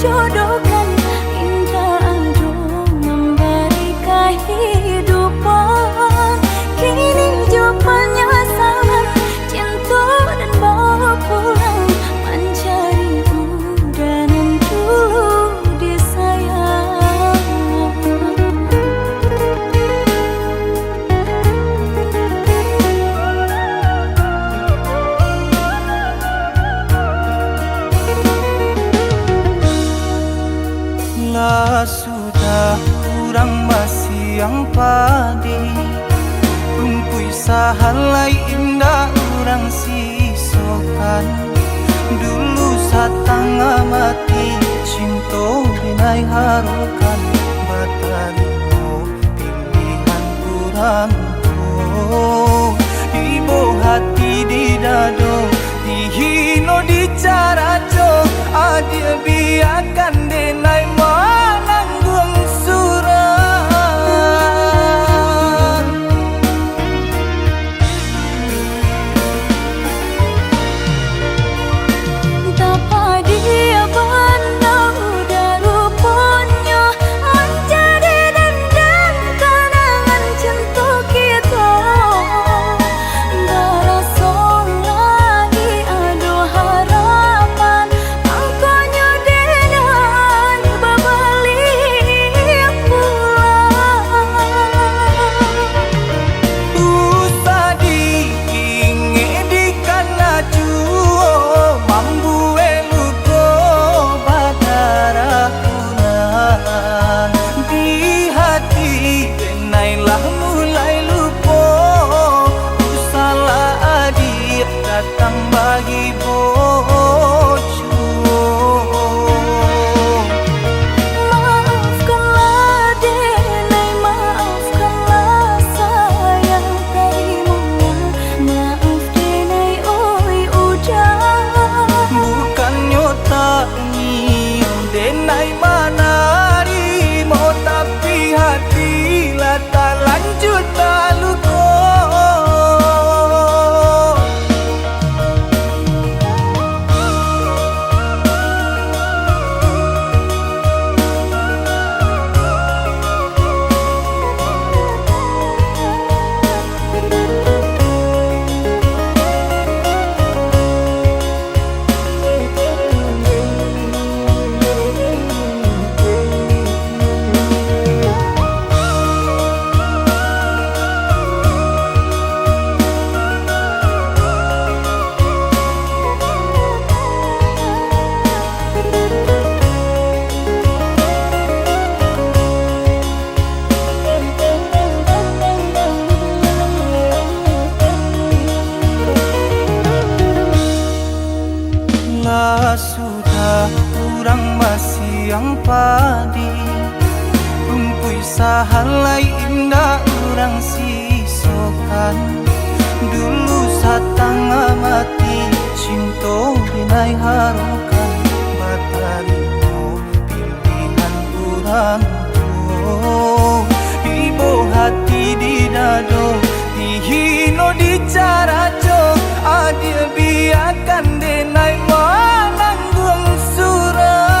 jodohkan, indah aduh memberi kehidupan. Kini jauh penyesalan, cinta dan bawa pulang, mencari udan yang dulu disayang. Lah sudah kurang masih yang padi, rumpui sahalai indah orang sisokan. Dulu satanga mati cinta binai harukan, batarimo pilihan kurang tuh. Ibu hati di dado, dihino di cara jo, adia biarkan denai mananggung suran. Tapa dia pandang udah rupanya, menjadi dendam kenangan cinta kita. Darasa lagi ada harapan, angkanya dengan berbalik pulang. Usah diinge di kana juo, mambu eluko badarakunan. Di hati denailah mulai lupo, usalah adik datang bagi bojo. Maafkanlah denai, maafkanlah sayang, terimolah maaf denai oi udah. Bukannya tak nyium denai manarimo, tapi hatilah tak lanjut tak luko. Lah sudah kurang masih yang padi, rumpui sahalai indah orang sisokan. Dulu satanga mati cinta binai harukan, batarimo pilihan kurang tuh. Ibu hati di dado, dihino di cara jo, adia biarkan denai mananggung suran.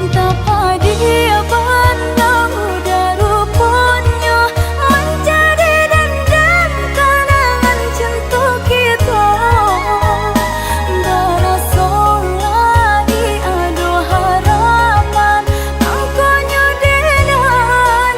Tapa dia pandang udah rupanya, menjadi dendam kenangan cinta kita. Darasa lagi ada harapan, angkanya dengan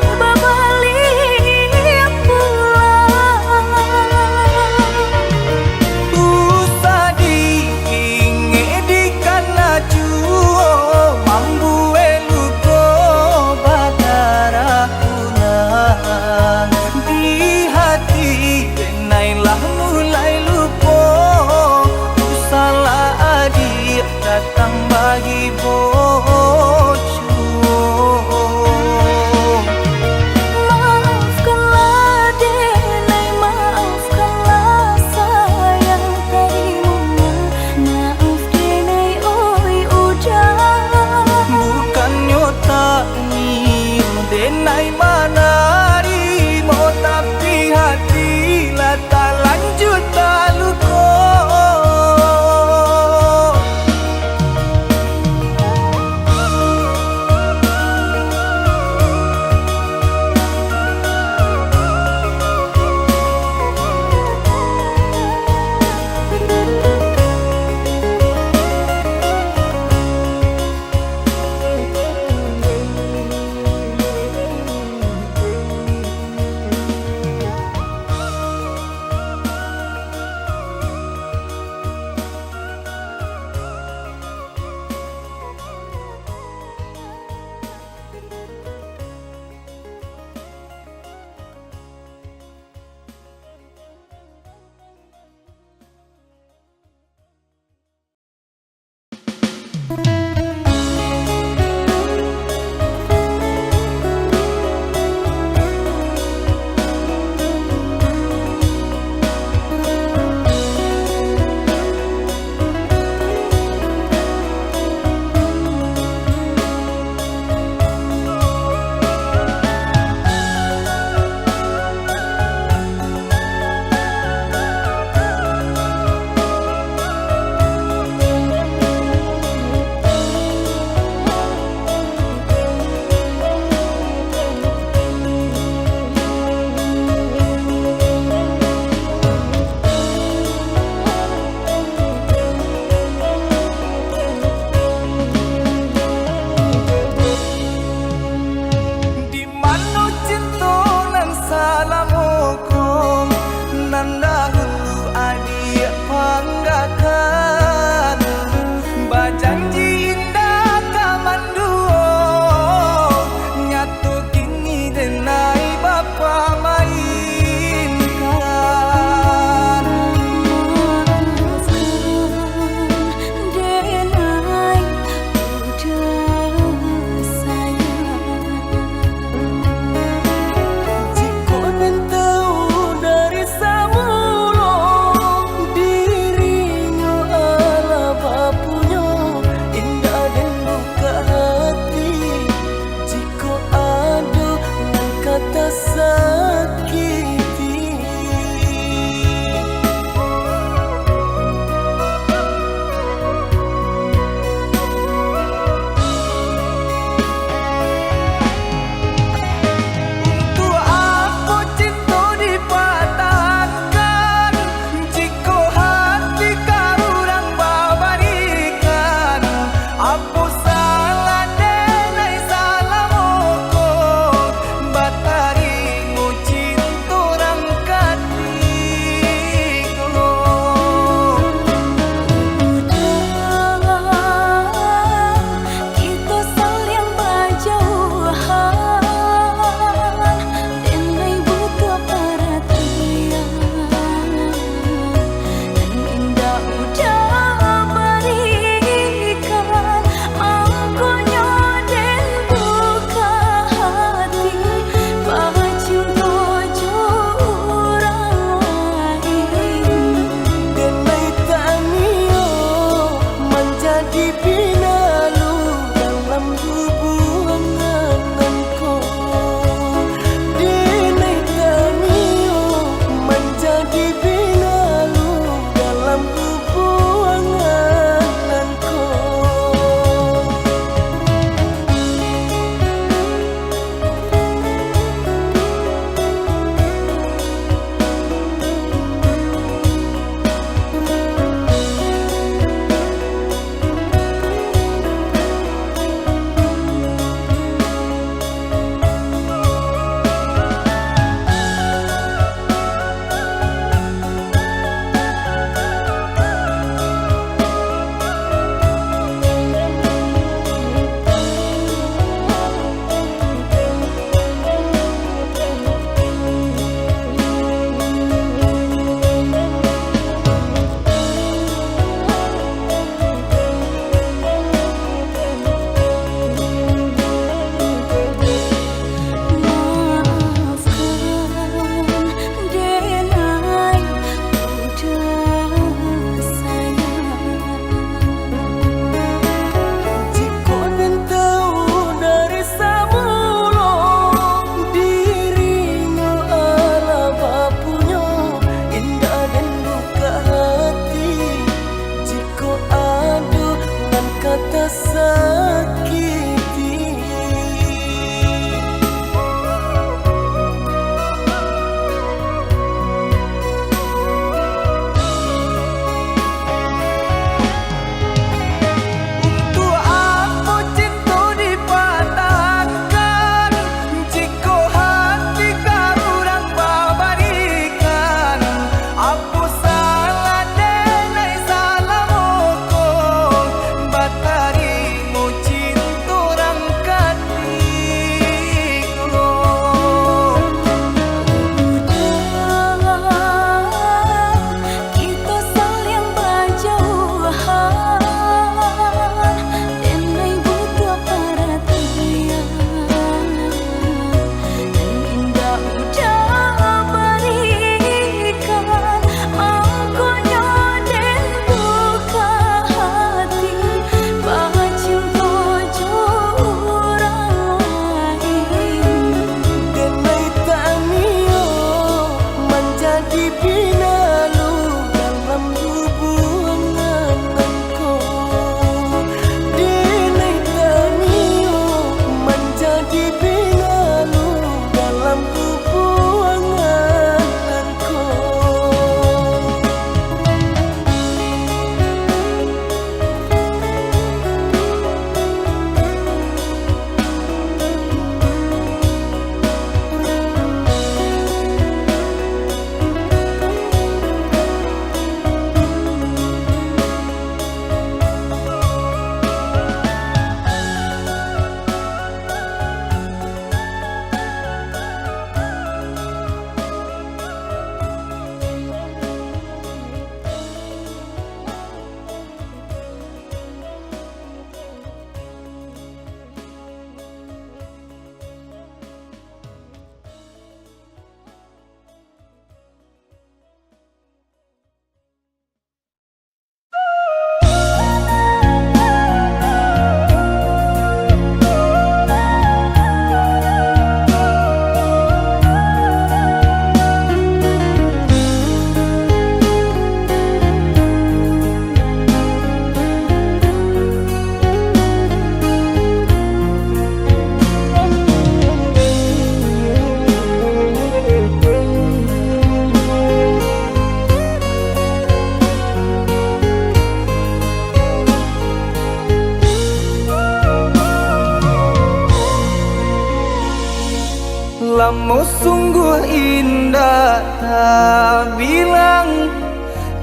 tak bilang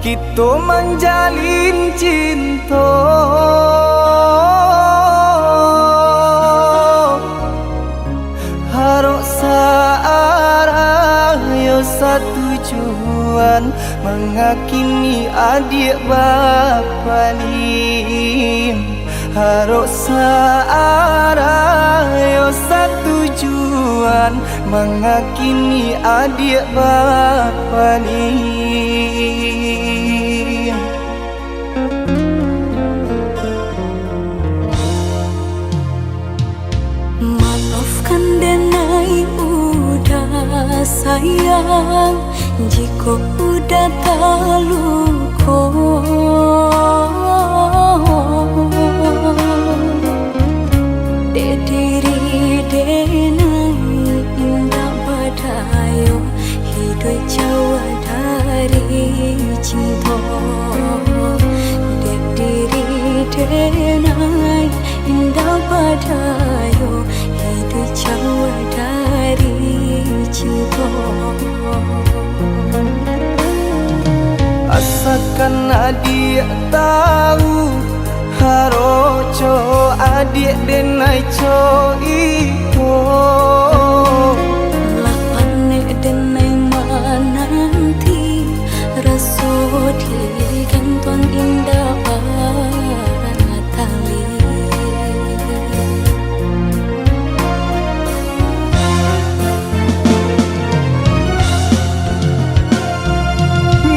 kita menjalin cinta. Harok searah yo satujuan mengakini adik bapa lim. Harok searah yo satujuan mengakini adik bapa lim. Maafkan denai udah sayang, jika udah terluka. Dek diri denai indah badayo, hidup jauh dari cinta. Dek diri denai indah badayo, hidup jauh dari cinta. Asalkan adik tahu haroco adik denai co iko. Lapane denai menanti rasut di kantong indah tali.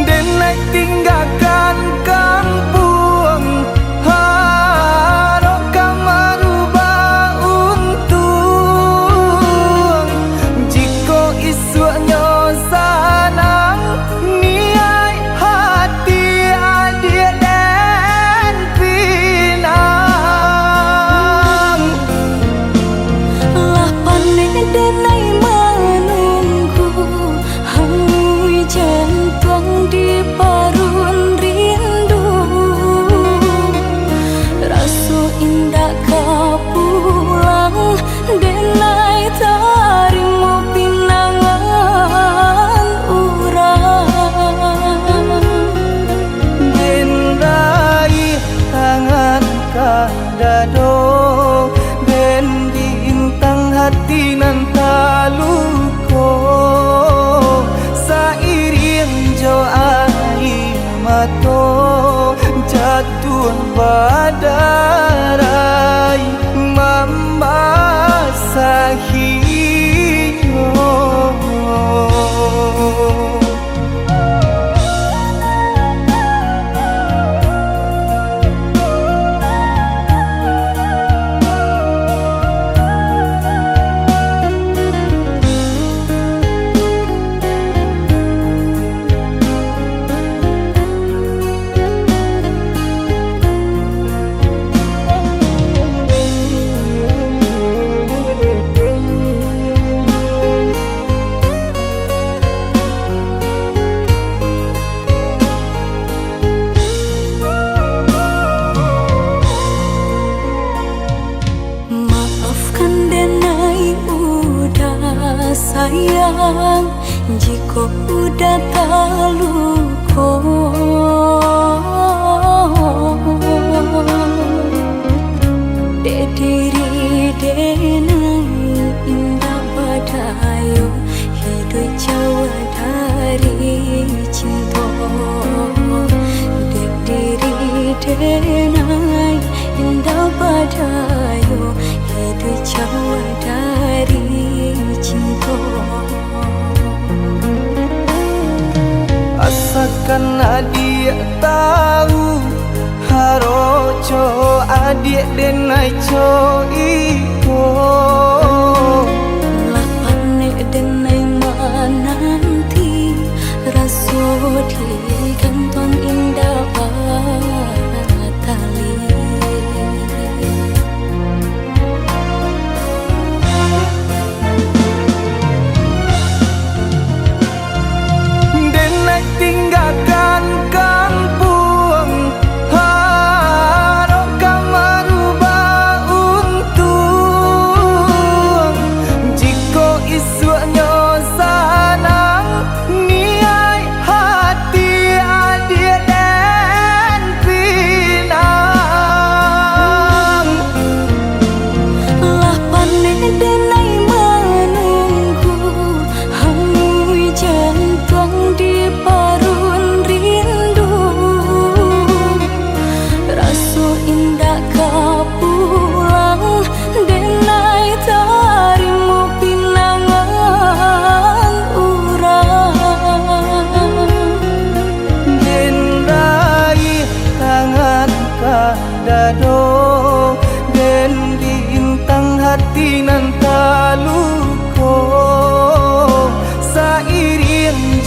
Denai tinggalkan kampung, harok merubah untung. Jika isunya sanang niai hati adik dan pinang. Lapane denai menunggu hangus jantung di parun rindu. Rasu indah kau pulang, denai tarimo pinangan urang. Den raih tangan kadado, den bintang hati nan taluko. Sairing jo air mato jatuh badarai membasahi sayang, jika udah terluka. Dek diri denai indah badayo, hidup jauh dari cinta. Dek diri denai indah badayo, hidup jauh dari cinta. Asalkan adik tahu haroco adik denai co iko. Lapane denai menanti rasut di kantong indah tali. Tinggalkan kampung, harok merubah untung.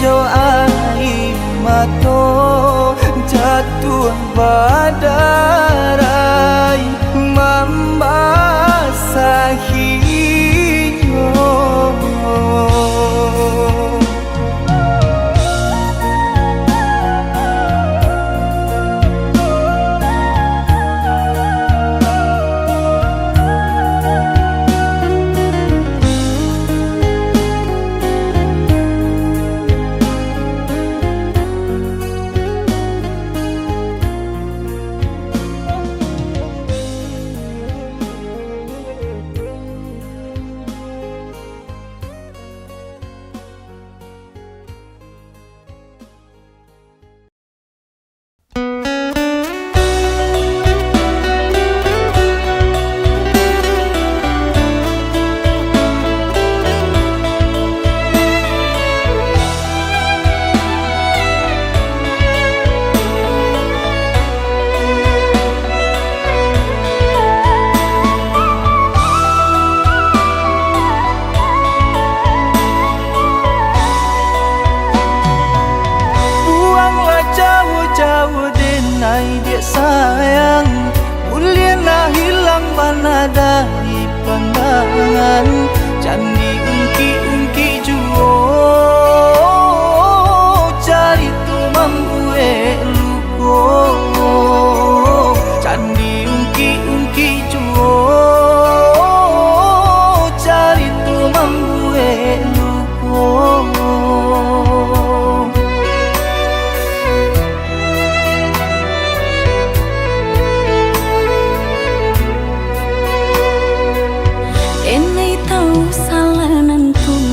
hijau air mato jatuh badarai membasahinya. Sayang, mulia na hilang mana dari pandangan. Candi ungki-ungki juo cari tumang gue luko. Candi ungki-ungki juo cari tumang gue luko. Enai tahu salah nantung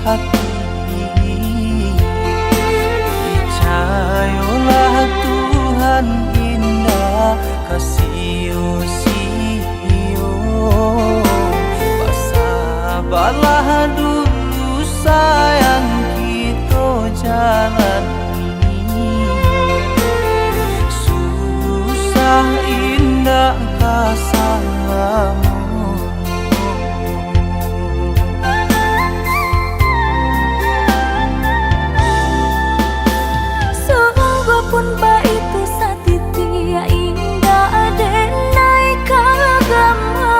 hati. Percayalah Tuhan indah kasih-sio. Bersabarlah dulu sayang kita jalani. Susah indah kasalamu. Pun baitu satiti indah adenai kagama.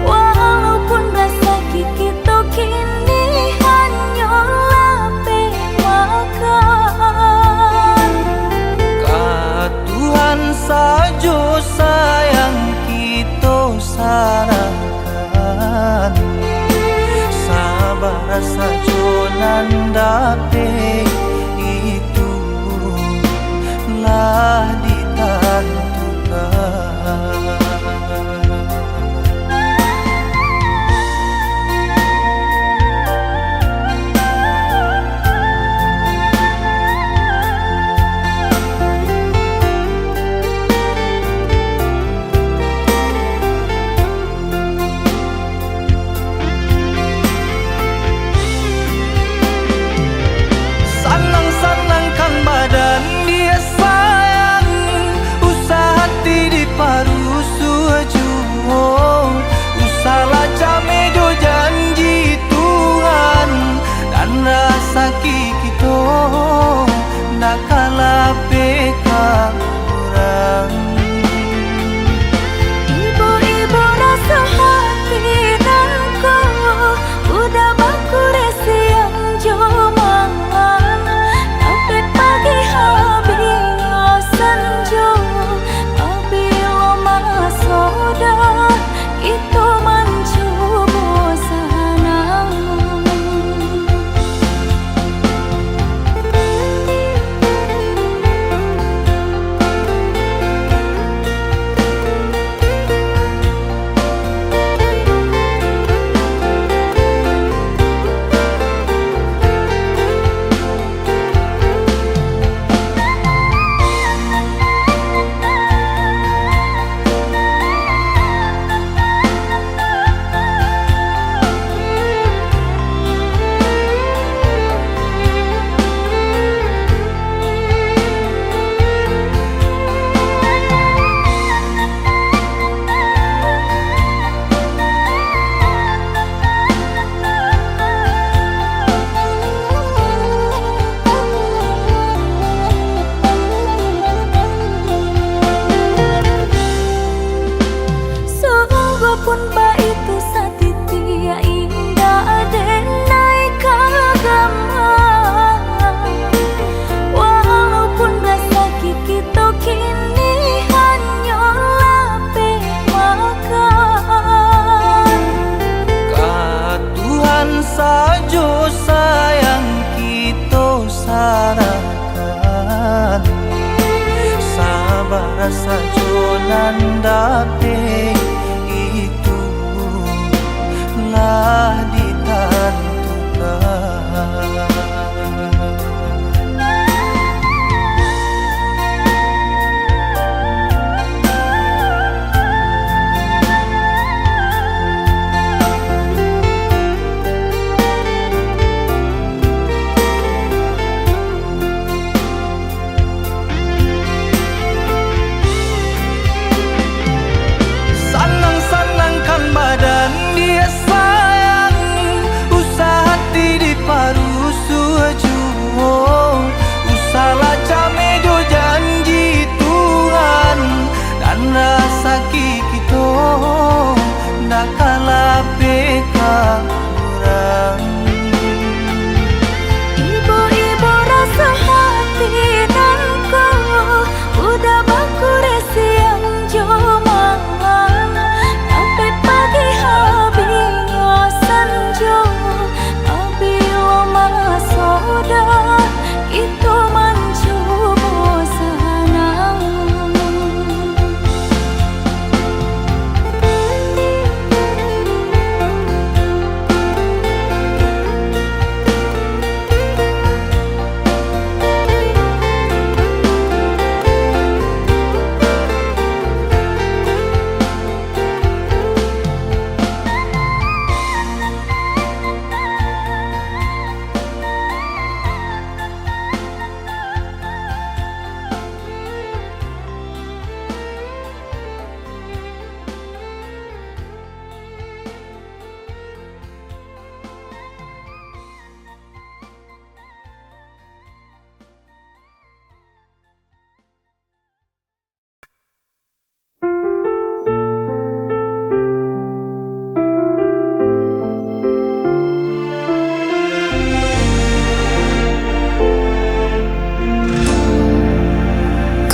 Walaupun rasa kita kini hanyalah pemakan. Ka Tuhan saja sayang kita sarahkan. Sabar saja nandape telah ditentukan. Senang-senangkan badan dia sayang, usah hati di paru suju. Usahlah jamedo janji Tuhan, dan rasa kita nak kalah peka kurang. Ibu-ibu rasa hati nangko udah baku resi yang jomang. Tapi pagi habis senja, apabila masoda itu mencoba senang. Pun baitu satiti indah adenai kagama. Walaupun rasa kita kini hanyalah pemakan. Ka Tuhan saja sayang kita sarahkan. Sabar saja nandape telah ditentukan.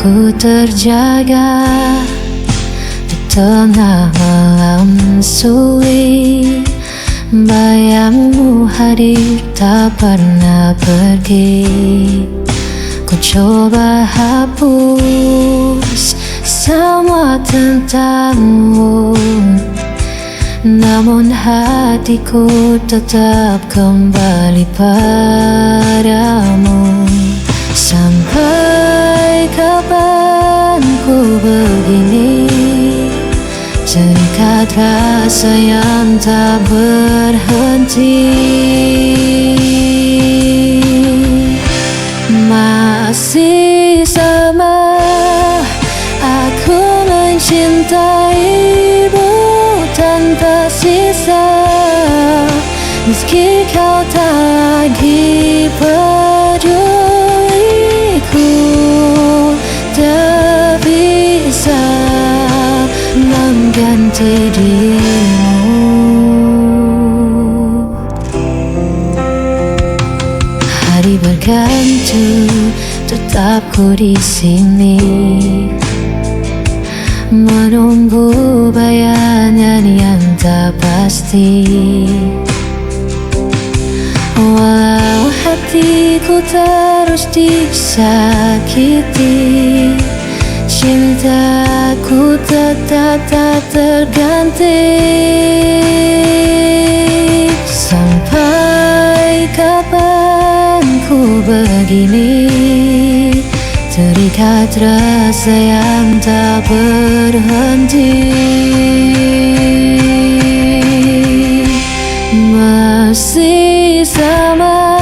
ku terjaga di tengah malam sulit. Bayangmu hadir tak pernah pergi. Ku coba hapus semua tentangmu, namun hatiku tetap kembali padamu. Sampai kapan ku begini, terikat rasa yang tak berhenti. Masih sama aku mencintaimu tanpa sisa, meski kau tak lagi peduliku. Tak bisa mengganti dirimu. Hari berganti, tetap ku di sini, menunggu bayangan yang tak pasti. Walau hatiku terus disakiti, cintaku tetap tak terganti. Sampai kapan ku begini, terikat rasa yang tak berhenti. Masih sama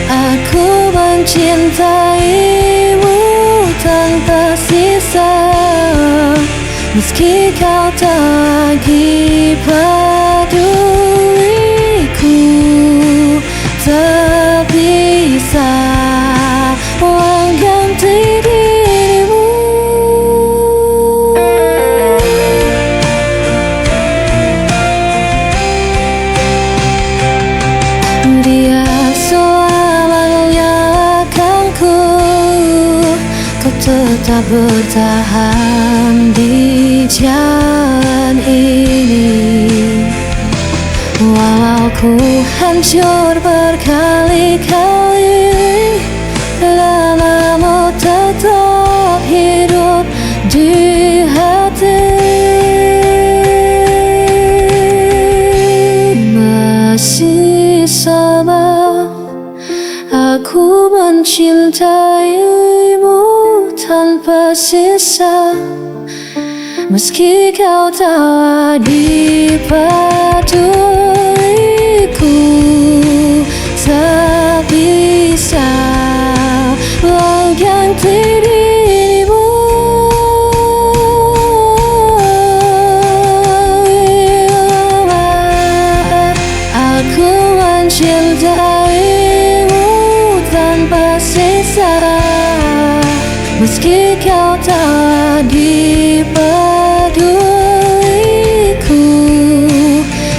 aku mencintaimu tanpa sisa, meski kau tak lagi peduliku. Tak bisa mengganti dirimu. Dia selamanya akan kau tetap bertahan di jalan ini. Walau ku hancur berkali-kali, namamu tetap hidup di hati. Masih sama aku mencintaimu tanpa sisa, meski kau tak lagi peduliku. Tak bisa mengganti dirimu. Aku mencintaimu tanpa sisa, meski kau tak lagi peduliku.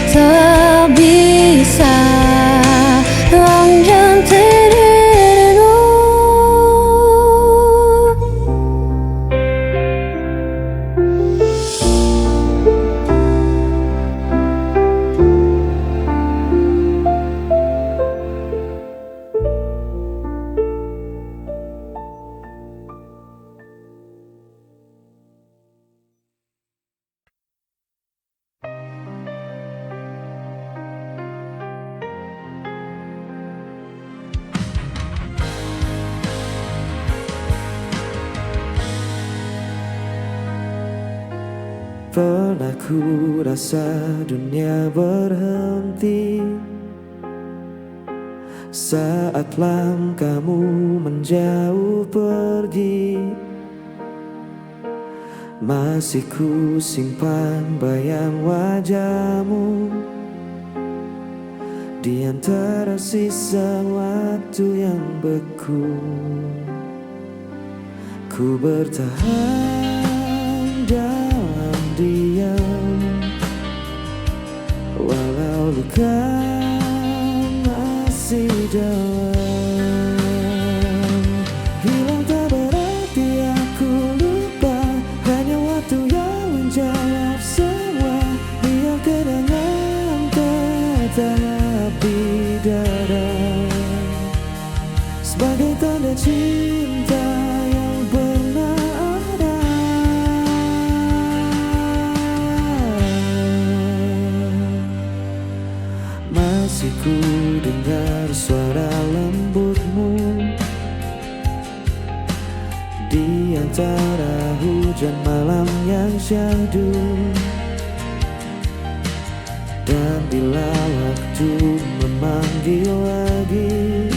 Tak bisa mengganti dirimu. Pernah ku rasa dunia berhenti saat langkahmu menjauh pergi. Masih ku simpan bayang wajahmu di antara sisa waktu yang beku. Ku bertahan dalam diam, walau luka masih dalam. Hilang tak berarti di antara hujan malam yang syahdu. Dan bila waktu memanggil lagi,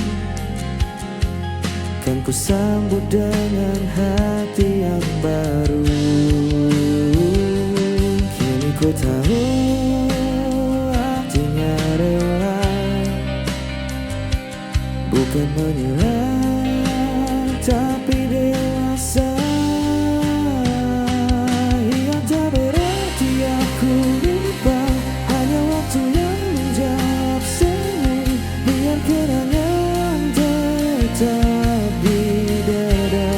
kan ku sambut dengan hati yang baru. Kini ku tahu artinya rela, bukan menyerah tapi dewasa. Yang tak berarti aku lupa, hanya waktu yang menjawab semua. Biar kenangan tetap di dada,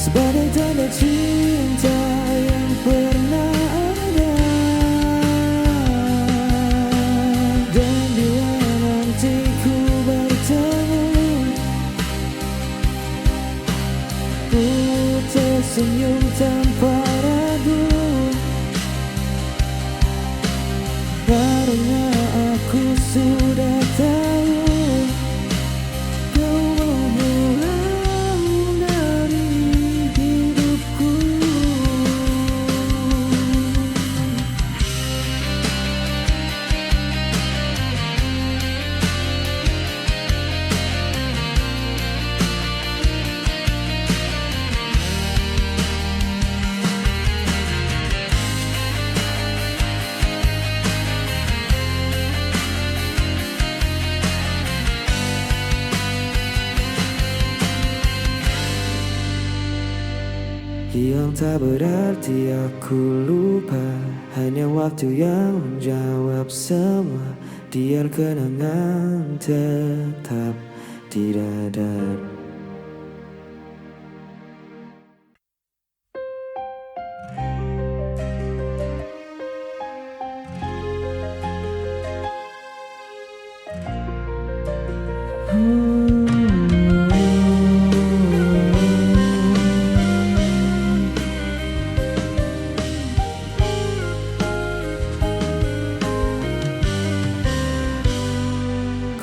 sebagai tanda cinta yang pernah ada. Dan bila nanti ku bertemu, ku tersenyum tanpa ragu, karena aku sudah tahu kau menghilang dari hidupku. Yang tak berarti aku lupa, hanya waktu yang menjawab semua. Biar kenangan tetap di dada.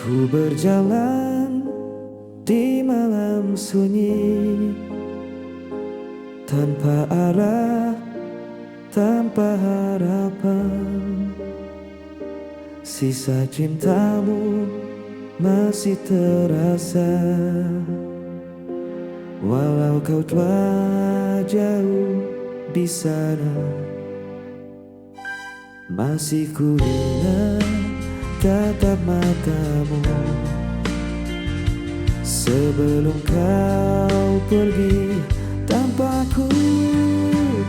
Ku berjalan di malam sunyi, tanpa arah, tanpa harapan. Sisa cintamu masih terasa, walau kau telah jauh di sana. Masih ku ingat tatap matamu sebelum kau pergi tanpa ku.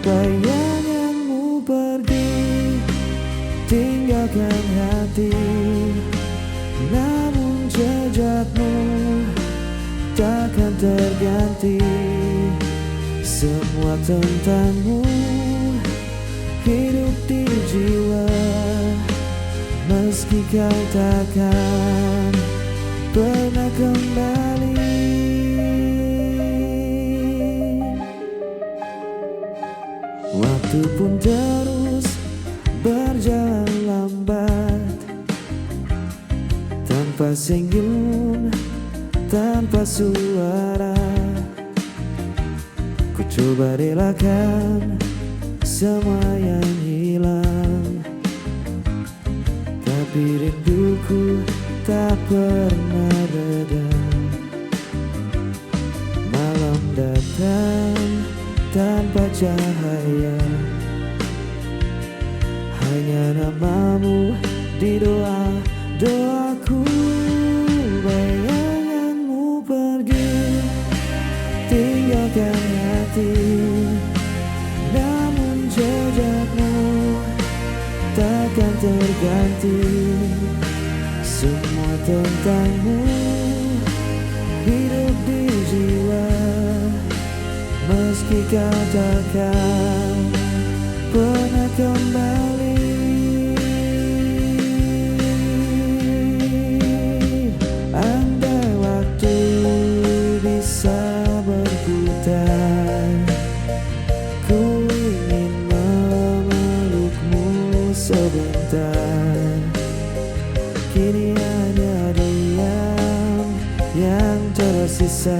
Bayanganmu pergi tinggalkan hati, namun jejakmu takkan terganti. Semua tentangmu hidup di jiwa, meski kau takkan pernah kembali. Waktu pun terus berjalan lambat, tanpa senyum, tanpa suara. Ku coba relakan semua yang hilang, tapi rinduku tak pernah reda. Malam datang tanpa cahaya, hanya namamu di doa-doaku. Bayanganmu pergi tinggalkan hati, namun jejakmu takkan terganti. Semua tentangmu hidup di jiwa, meski kau takkan pernah kembali. Andai waktu bisa berputar, ku ingin memelukmu sebentar. Kini hanya diam yang tersisa.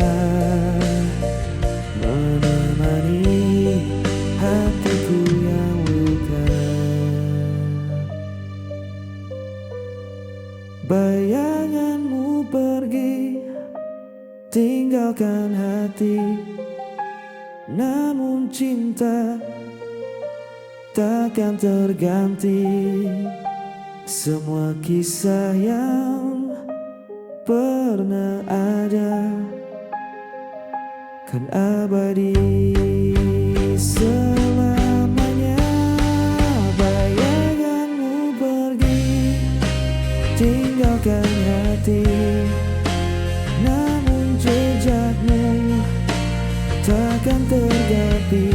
hati. Namun cinta takkan terganti. Semua kisah yang pernah ada kan abadi selamanya. Bayanganmu pergi tinggalkan hati, namun jejakmu takkan terganti.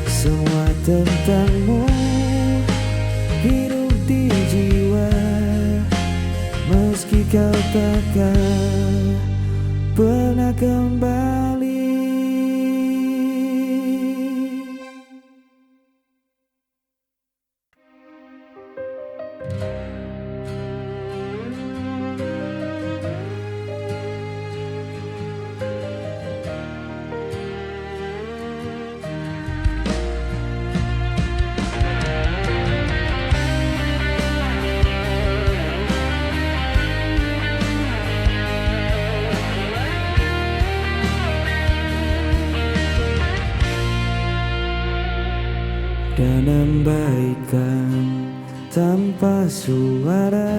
Semua tentangmu hidup di jiwa, meski kau takkan pernah kembali. Dan ambaikan tanpa suara,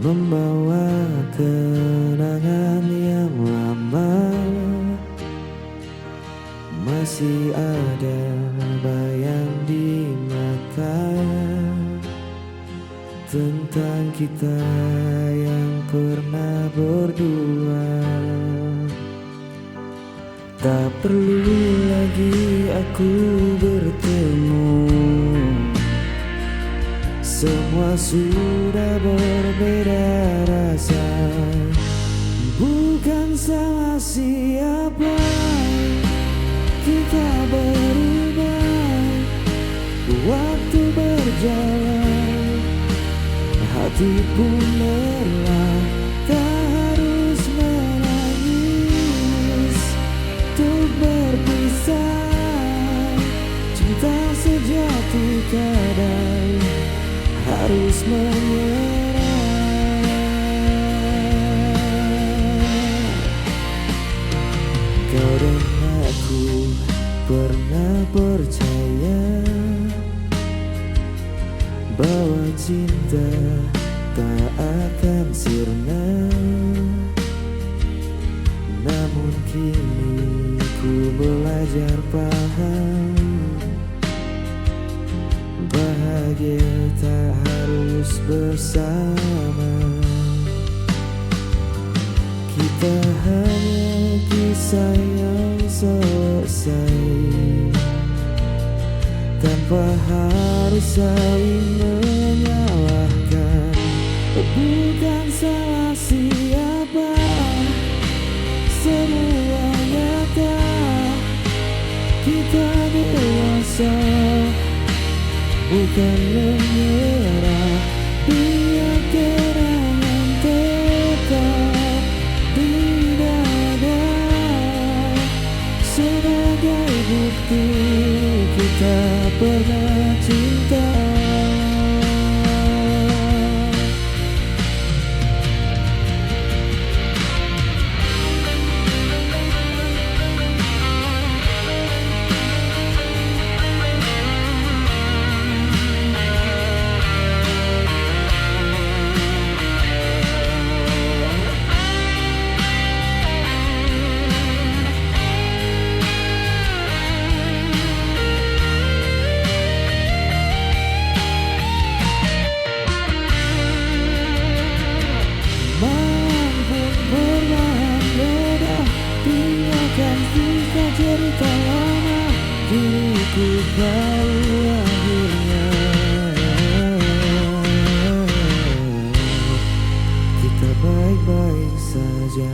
membawa kenangan yang lama. Masih ada bayang di mata tentang kita yang pernah berdua. Tak perlu lagi aku bertemu, semua sudah berbeda rasa. Bukan salah siapa, kita berubah. Waktu berjalan, hati pun lelah. Tak harus menangis untuk berpisah. Cinta sejati kadang harus menyerah. Kau dan aku pernah percaya bahwa cinta tak akan sirna. Namun kini ku belajar paham, bahagia tak harus bersama. Kita hanya kisah yang selesai tanpa harus saling menyalahkan. Bukan salah siapa, semua nyata. Kita dewasa, bukan menyerah. Biar kenangan tetap di dada sebagai bukti kita pernah cinta. Cerita lama diriku baru akhirnya kita baik-baik saja.